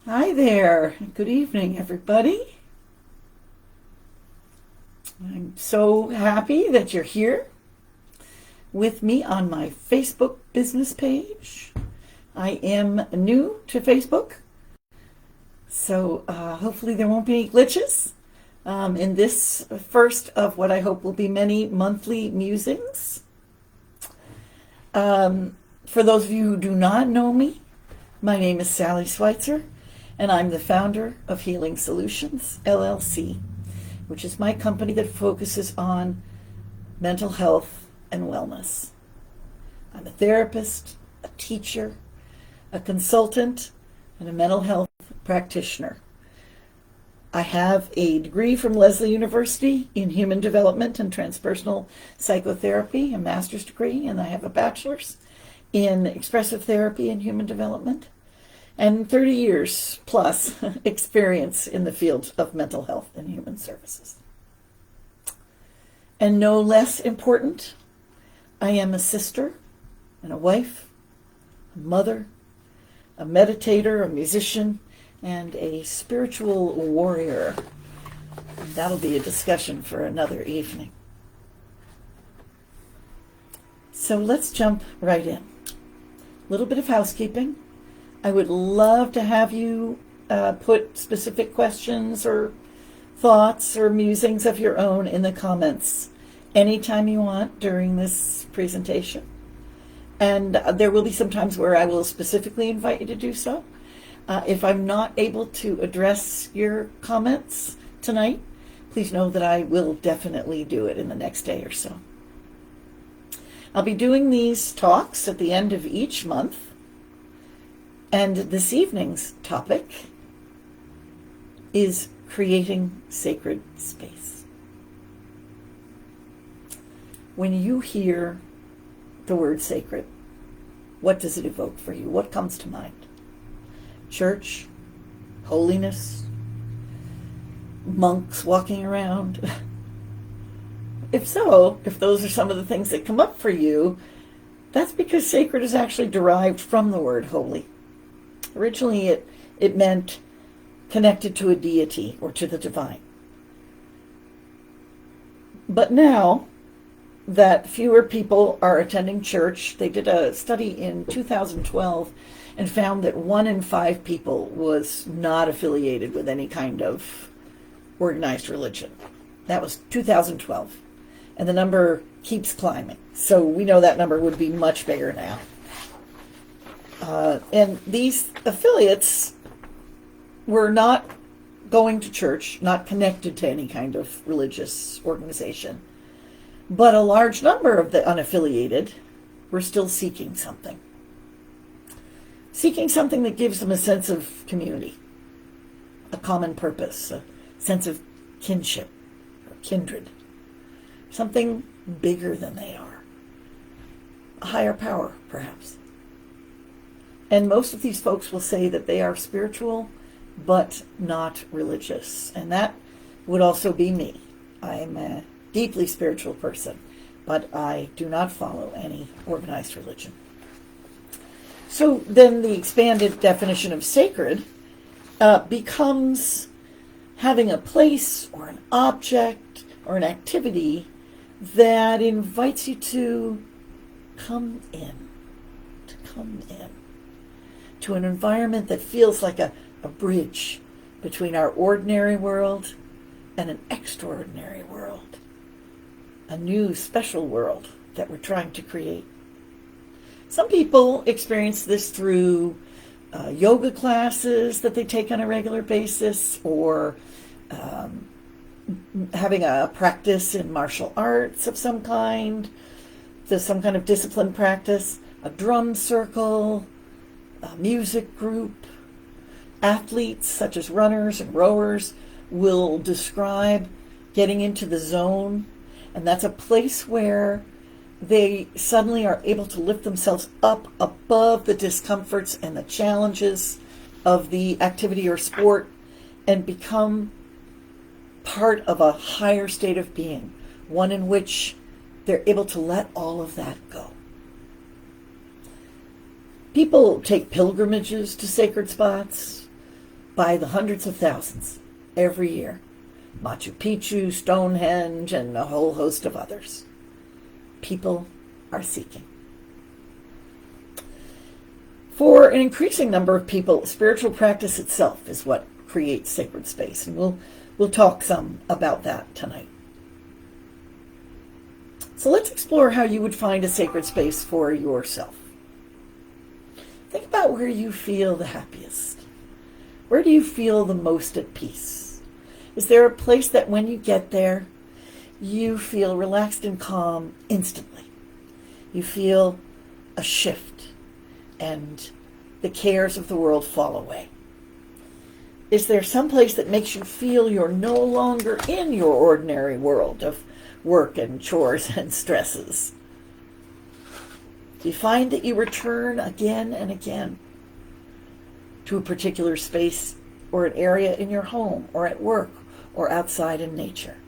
Hi there. Good evening, everybody. I'm so happy that you're here with me on my Facebook business page. I am new to Facebook, so hopefully there won't be any glitches in this first of what I hope will be many monthly musings. For those of you who do not know me, my name is Sally Schweitzer, and I'm the founder of Healing Solutions, LLC, which is my company that focuses on mental health and wellness. I'm a therapist, a teacher, a consultant, and a mental health practitioner. I have a degree from Lesley University in Human Development and Transpersonal Psychotherapy, a master's degree, and I have a bachelor's in Expressive Therapy and Human Development, and 30 years plus experience in the field of mental health and human services. And no less important, I am a sister and a wife, a mother, a meditator, a musician, and a spiritual warrior. And that'll be a discussion for another evening. So let's jump right in. A little bit of housekeeping. I would love to have you put specific questions or thoughts or musings of your own in the comments anytime you want during this presentation. And there will be some times where I will specifically invite you to do so. If I'm not able to address your comments tonight, please know that I will definitely do it in the next day or so. I'll be doing these talks at the end of each month. And this evening's topic is creating sacred space. When you hear the word sacred, what does it evoke for you? What comes to mind? Church, holiness, monks walking around. If so, if those are some of the things that come up for you, that's because sacred is actually derived from the word holy. Originally, it meant connected to a deity or to the divine. But now that fewer people are attending church, they did a study in 2012 and found that 1 in 5 people was not affiliated with any kind of organized religion. That was 2012. And the number keeps climbing. So we know that number would be much bigger now. And these affiliates were not going to church, not connected to any kind of religious organization. But a large number of the unaffiliated were still seeking something. Seeking something that gives them a sense of community, a common purpose, a sense of kinship or kindred, something bigger than they are, a higher power, perhaps. And most of these folks will say that they are spiritual, but not religious. And that would also be me. I am a deeply spiritual person, but I do not follow any organized religion. So then the expanded definition of sacred becomes having a place or an object or an activity that invites you to come in, to an environment that feels like a bridge between our ordinary world and an extraordinary world, a new special world that we're trying to create. Some people experience this through yoga classes that they take on a regular basis, or having a practice in martial arts of some kind, some kind of disciplined practice, a drum circle, a music group. Athletes such as runners and rowers will describe getting into the zone, and that's a place where they suddenly are able to lift themselves up above the discomforts and the challenges of the activity or sport and become part of a higher state of being, one in which they're able to let all of that go. People take pilgrimages to sacred spots. by the hundreds of thousands every year. Machu Picchu, Stonehenge, and a whole host of others. People are seeking. For an increasing number of people, spiritual practice itself is what creates sacred space, and we'll talk some about that tonight. So let's explore how you would find a sacred space for yourself. Think about where you feel the happiest. Where do you feel the most at peace? Is there a place that when you get there, you feel relaxed and calm instantly? You feel a shift and the cares of the world fall away. Is there some place that makes you feel you're no longer in your ordinary world of work and chores and stresses? Do you find that you return again and again to a particular space or an area in your home or at work or outside in nature?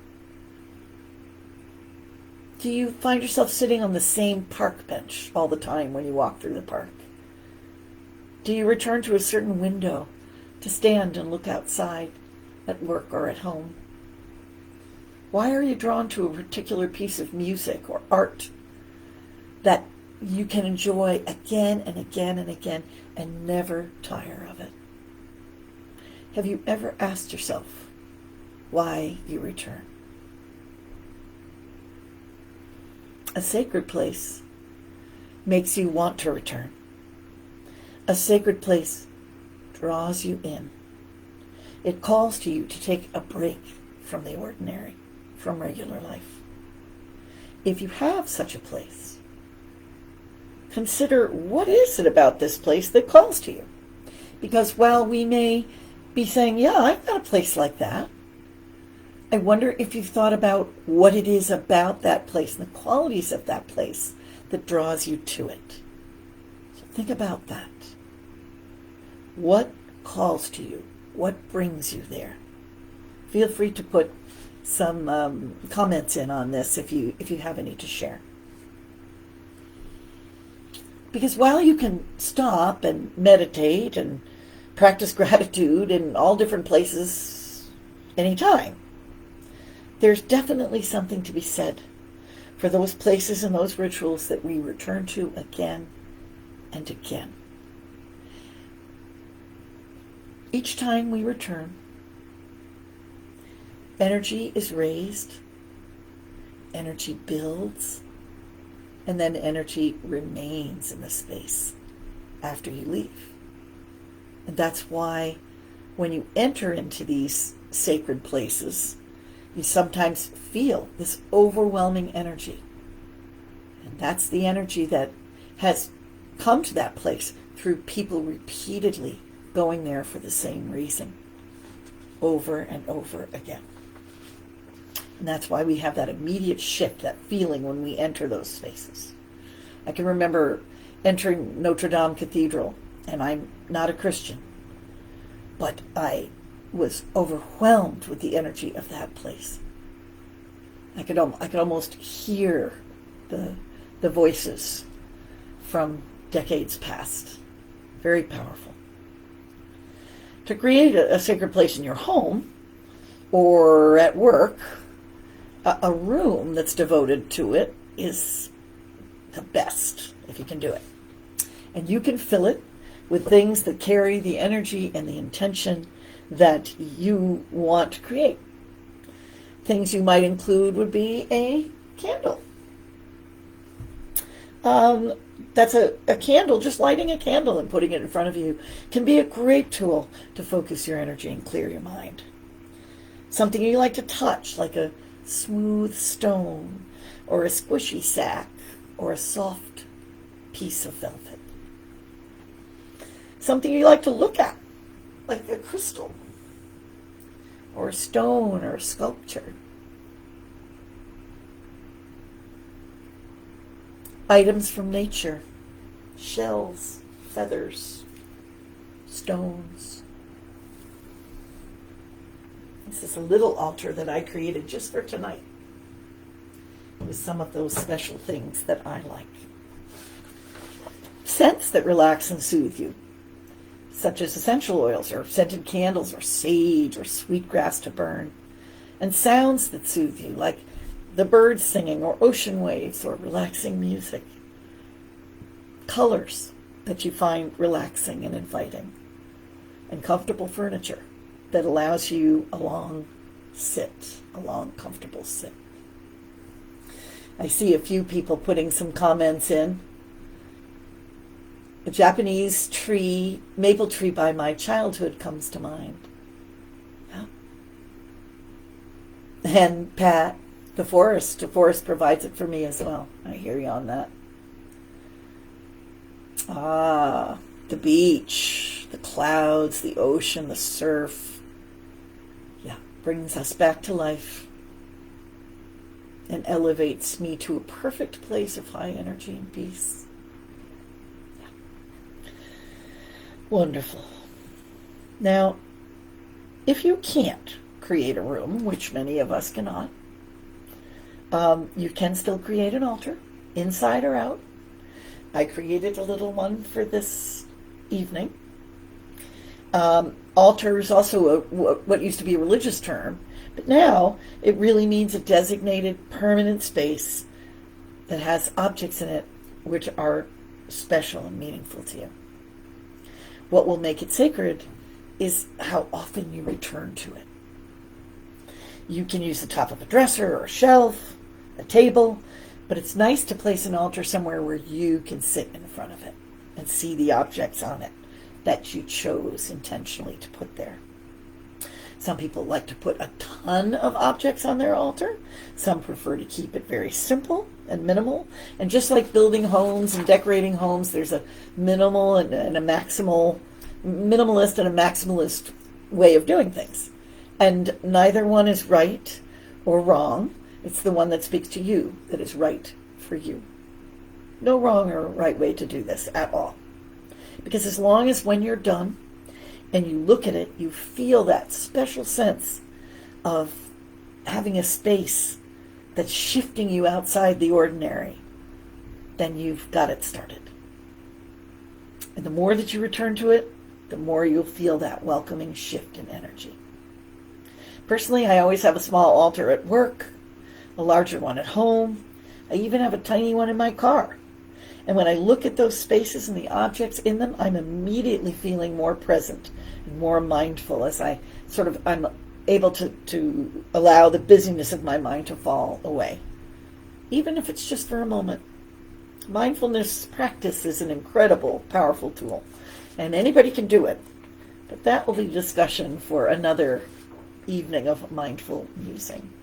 Do you find yourself sitting on the same park bench all the time when you walk through the park? Do you return to a certain window to stand and look outside at work or at home? Why are you drawn to a particular piece of music or art that you can enjoy again and again and again and never tire of it? Have you ever asked yourself why you return? A sacred place makes you want to return. A sacred place draws you in. It calls to you to take a break from the ordinary, from regular life. If you have such a place, consider what is it about this place that calls to you. Because while we may be saying, yeah, I've got a place like that, I wonder if you've thought about what it is about that place and the qualities of that place that draws you to it. So think about that. What calls to you? What brings you there? Feel free to put some comments in on this if you have any to share. Because while you can stop and meditate and practice gratitude in all different places anytime, there's definitely something to be said for those places and those rituals that we return to again and again. Each time we return, energy is raised, energy builds, and then energy remains in the space after you leave. And that's why when you enter into these sacred places, you sometimes feel this overwhelming energy. And that's the energy that has come to that place through people repeatedly going there for the same reason, over and over again. And that's why we have that immediate shift, that feeling when we enter those spaces. I can remember entering Notre Dame Cathedral, and I'm not a Christian, but I was overwhelmed with the energy of that place. I could almost hear the voices from decades past. Very powerful. To create a sacred place in your home or at work, a room that's devoted to it is the best, if you can do it. And you can fill it with things that carry the energy and the intention that you want to create. Things you might include would be a candle. That's a candle, just lighting a candle and putting it in front of you can be a great tool to focus your energy and clear your mind. Something you like to touch, like a smooth stone or a squishy sack or a soft piece of velvet. Something you like to look at, like a crystal or a stone or a sculpture. Items from nature, shells, feathers, stones. This is a little altar that I created just for tonight with some of those special things that I like. Scents that relax and soothe you. such as essential oils or scented candles or sage or sweetgrass to burn, and sounds that soothe you, like the birds singing or ocean waves or relaxing music. Colors that you find relaxing and inviting, and comfortable furniture that allows you a long comfortable sit. I see a few people putting some comments in. A Japanese tree, maple tree by my childhood comes to mind. Yeah. And Pat, the forest provides it for me as well. I hear you on that. Ah, the beach, the clouds, the ocean, the surf. Yeah, brings us back to life and elevates me to a perfect place of high energy and peace. Yeah. Wonderful. Now, if you can't create a room, which many of us cannot, you can still create an altar, inside or out. I created a little one for this evening. Altar is also what used to be a religious term, but now it really means a designated permanent space that has objects in it which are special and meaningful to you. What will make it sacred is how often you return to it. You can use the top of a dresser or a shelf, a table, but it's nice to place an altar somewhere where you can sit in front of it and see the objects on it that you chose intentionally to put there. Some people like to put a ton of objects on their altar. Some prefer to keep it very simple and minimal. And just like building homes and decorating homes, there's a minimalist and a maximalist way of doing things. And neither one is right or wrong. It's the one that speaks to you that is right for you. No wrong or right way to do this at all. Because as long as when you're done and you look at it, you feel that special sense of having a space that's shifting you outside the ordinary, then you've got it started. And the more that you return to it, the more you'll feel that welcoming shift in energy. Personally, I always have a small altar at work, a larger one at home. I even have a tiny one in my car. And when I look at those spaces and the objects in them, I'm immediately feeling more present and more mindful as I'm able to allow the busyness of my mind to fall away. Even if it's just for a moment. Mindfulness practice is an incredible, powerful tool. And anybody can do it. But that will be discussion for another evening of mindful musing.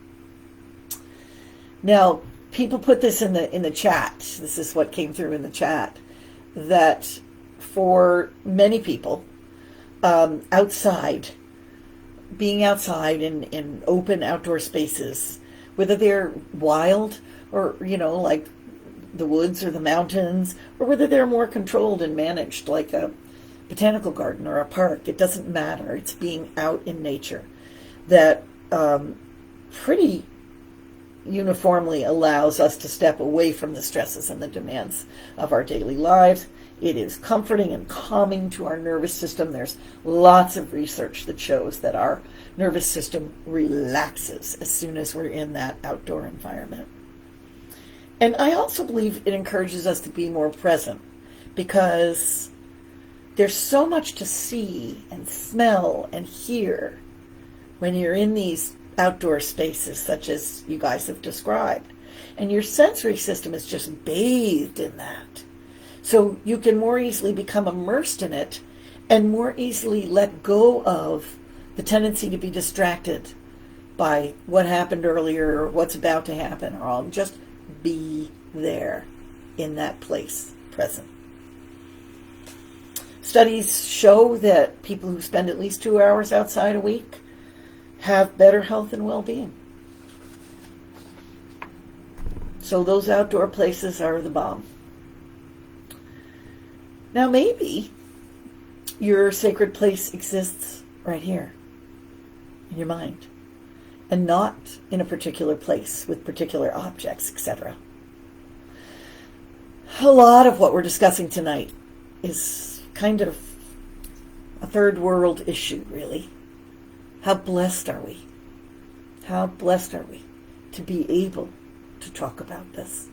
Now, people put this in the chat. This is what came through in the chat. That for many people, being outside in open outdoor spaces, whether they're wild or, like the woods or the mountains, or whether they're more controlled and managed like a botanical garden or a park, it doesn't matter. It's being out in nature that pretty uniformly allows us to step away from the stresses and the demands of our daily lives. It is comforting and calming to our nervous system. There's lots of research that shows that our nervous system relaxes as soon as we're in that outdoor environment. And I also believe it encourages us to be more present, because there's so much to see and smell and hear when you're in these outdoor spaces such as you guys have described. And your sensory system is just bathed in that. So you can more easily become immersed in it and more easily let go of the tendency to be distracted by what happened earlier or what's about to happen, or all. Just be there in that place, present. Studies show that people who spend at least 2 hours outside a week have better health and well-being. So those outdoor places are the bomb. Now maybe your sacred place exists right here in your mind, and not in a particular place with particular objects, etc. A lot of what we're discussing tonight is kind of a third world issue, really. How blessed are we? How blessed are we to be able to talk about this,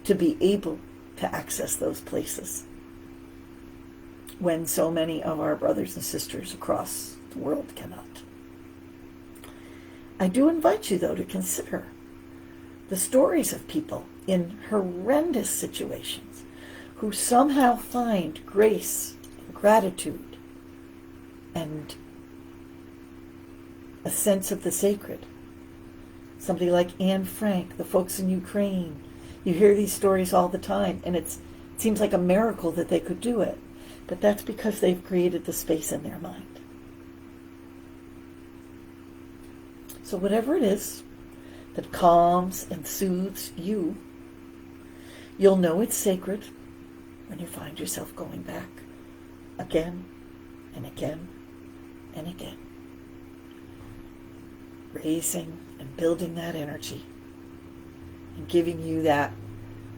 to be able to access those places when so many of our brothers and sisters across the world cannot. I do invite you, though, to consider the stories of people in horrendous situations who somehow find grace and gratitude and a sense of the sacred. Somebody like Anne Frank, the folks in Ukraine. You hear these stories all the time, and it seems like a miracle that they could do it. But that's because they've created the space in their mind. So whatever it is that calms and soothes you, you'll know it's sacred when you find yourself going back again and again and again. Raising and building that energy and giving you that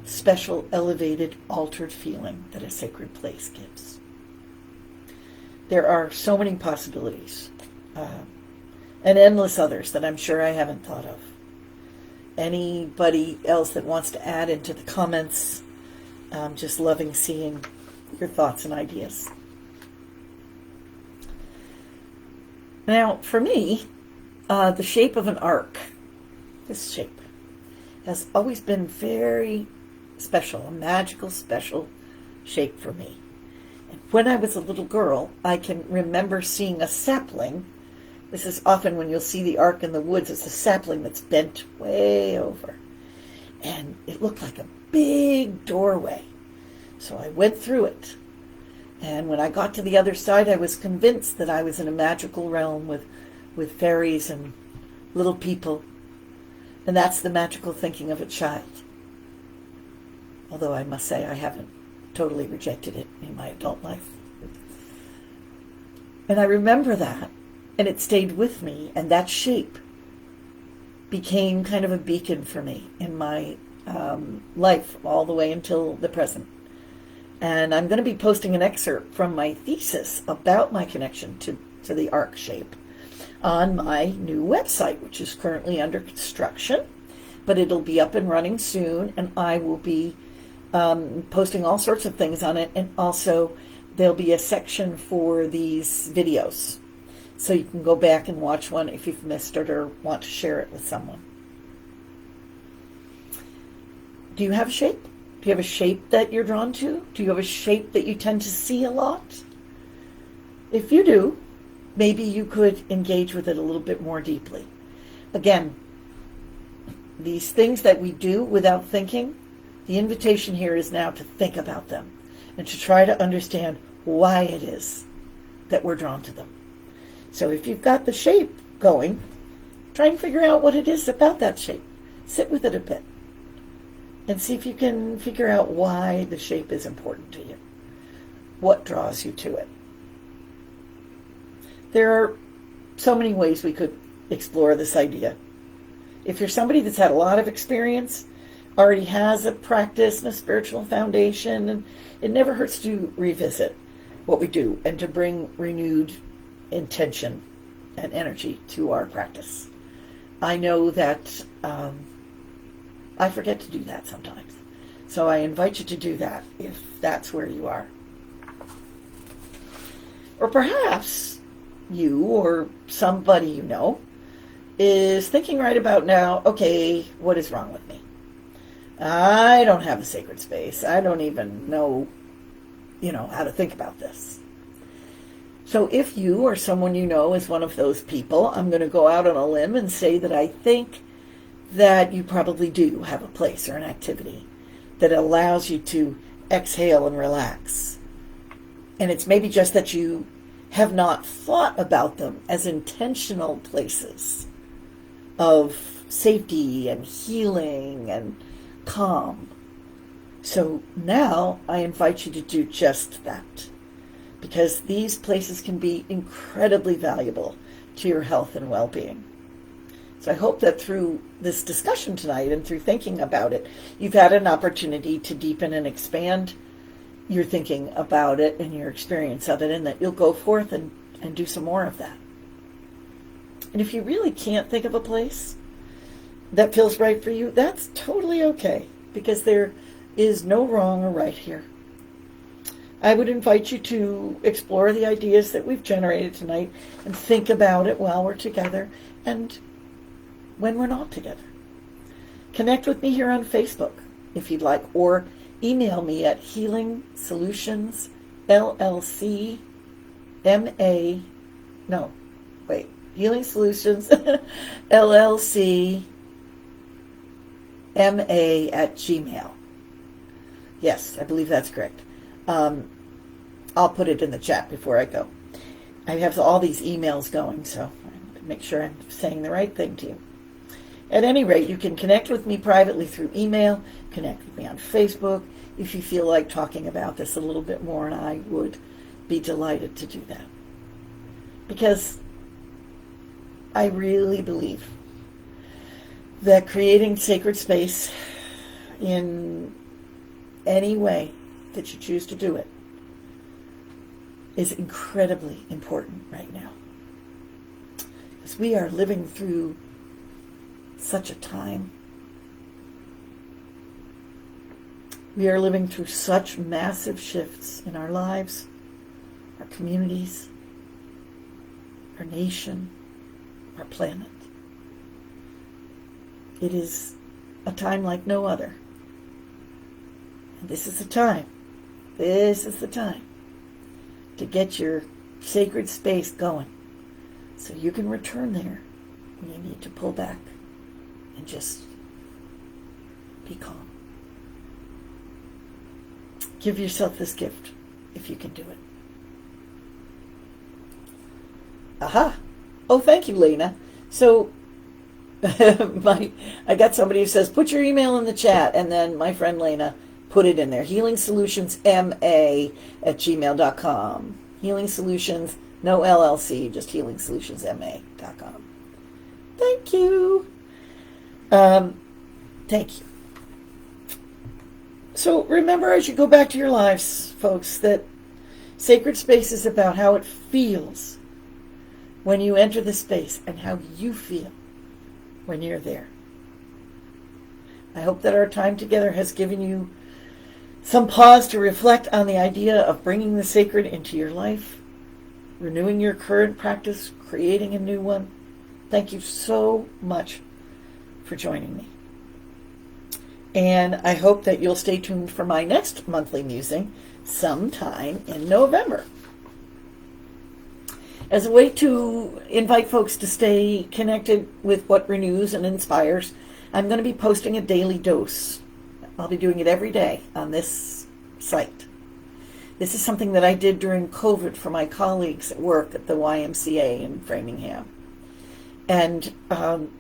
special, elevated, altered feeling that a sacred place gives. There are so many possibilities, and endless others that I'm sure I haven't thought of. Anybody else that wants to add into the comments, just loving seeing your thoughts and ideas. Now, for me, the shape of an arc, this shape, has always been very special, a magical, special shape for me. And when I was a little girl, I can remember seeing a sapling. This is often when you'll see the arc in the woods. It's a sapling that's bent way over. And it looked like a big doorway. So I went through it. And when I got to the other side, I was convinced that I was in a magical realm with fairies and little people. And that's the magical thinking of a child. Although I must say I haven't totally rejected it in my adult life. And I remember that, and it stayed with me, and that shape became kind of a beacon for me in my life all the way until the present. And I'm going to be posting an excerpt from my thesis about my connection to the arc shape on my new website, which is currently under construction, but it'll be up and running soon, and I will be posting all sorts of things on it, and also there'll be a section for these videos, so you can go back and watch one if you've missed it or want to share it with someone. Do you have a shape? Do you have a shape that you're drawn to? Do you have a shape that you tend to see a lot? If you do, maybe you could engage with it a little bit more deeply. Again, these things that we do without thinking, the invitation here is now to think about them and to try to understand why it is that we're drawn to them. So if you've got the shape going, try and figure out what it is about that shape. Sit with it a bit and see if you can figure out why the shape is important to you. What draws you to it? There are so many ways we could explore this idea. If you're somebody that's had a lot of experience, already has a practice and a spiritual foundation, and it never hurts to revisit what we do and to bring renewed intention and energy to our practice. I know that I forget to do that sometimes. So I invite you to do that if that's where you are. Or perhaps you or somebody you know is thinking right about now, okay, what is wrong with me? I don't have a sacred space. I don't even know, how to think about this. So if you or someone you know is one of those people, I'm going to go out on a limb and say that I think that you probably do have a place or an activity that allows you to exhale and relax. And it's maybe just that you have not thought about them as intentional places of safety and healing and calm. So now I invite you to do just that, because these places can be incredibly valuable to your health and well-being. So I hope that through this discussion tonight and through thinking about it, you've had an opportunity to deepen and expand your thinking about it and your experience of it, and that you'll go forth and do some more of that. And if you really can't think of a place that feels right for you, that's totally okay, because there is no wrong or right here. I would invite you to explore the ideas that we've generated tonight and think about it while we're together and when we're not together. Connect with me here on Facebook if you'd like, or email me at Healing Solutions LLC Healing Solutions LLC MA at Gmail. Yes, I believe that's correct. I'll put it in the chat before I go. I have all these emails going, so I make sure I'm saying the right thing to you. At any rate, you can connect with me privately through email, connect with me on Facebook if you feel like talking about this a little bit more, and I would be delighted to do that. Because I really believe that creating sacred space in any way that you choose to do it is incredibly important right now. Because we are living through such a time. We are living through such massive shifts in our lives, our communities, our nation, our planet. It is a time like no other. And this is the time to get your sacred space going so you can return there when you need to pull back and just be calm. Give yourself this gift if you can do it. Aha! Oh, thank you, Lena. So, I got somebody who says, put your email in the chat, and then my friend Lena put it in there. HealingSolutionsMA@gmail.com. Healing Solutions, no LLC, just HealingSolutionsMA.com. Thank you. Thank you. So remember, as you go back to your lives, folks, that sacred space is about how it feels when you enter the space and how you feel when you're there. I hope that our time together has given you some pause to reflect on the idea of bringing the sacred into your life, renewing your current practice, creating a new one. Thank you so much for joining me. And I hope that you'll stay tuned for my next monthly musing sometime in November. As a way to invite folks to stay connected with what renews and inspires, I'm going to be posting a daily dose. I'll be doing it every day on this site. This is something that I did during COVID for my colleagues at work at the YMCA in Framingham. And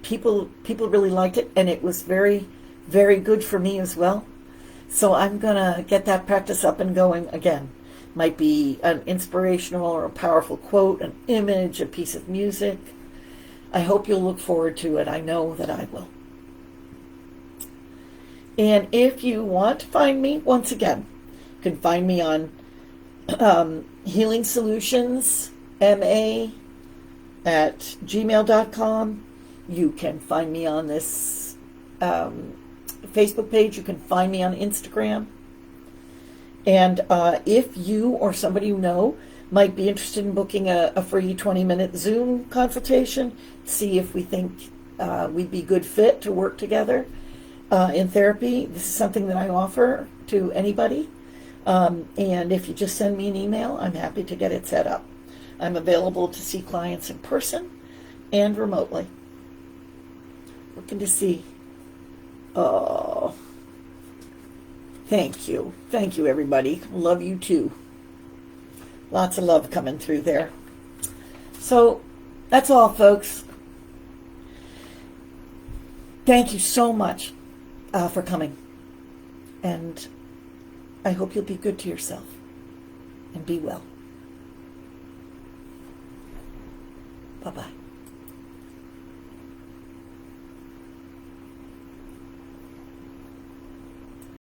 people really liked it, and it was very, very good for me as well. So I'm going to get that practice up and going again. Might be an inspirational or a powerful quote, an image, a piece of music. I hope you'll look forward to it. I know that I will. And if you want to find me, once again, you can find me on Healing Solutions MA at gmail.com. You can find me on this Facebook page. You can find me on Instagram. And if you or somebody you know might be interested in booking a free 20-minute Zoom consultation, see if we think we'd be good fit to work together in therapy. This is something that I offer to anybody. And if you just send me an email, I'm happy to get it set up. I'm available to see clients in person and remotely. Looking to see. Oh, thank you. Thank you, everybody. Love you, too. Lots of love coming through there. So, that's all, folks. Thank you so much for coming. And I hope you'll be good to yourself and be well. Bye-bye.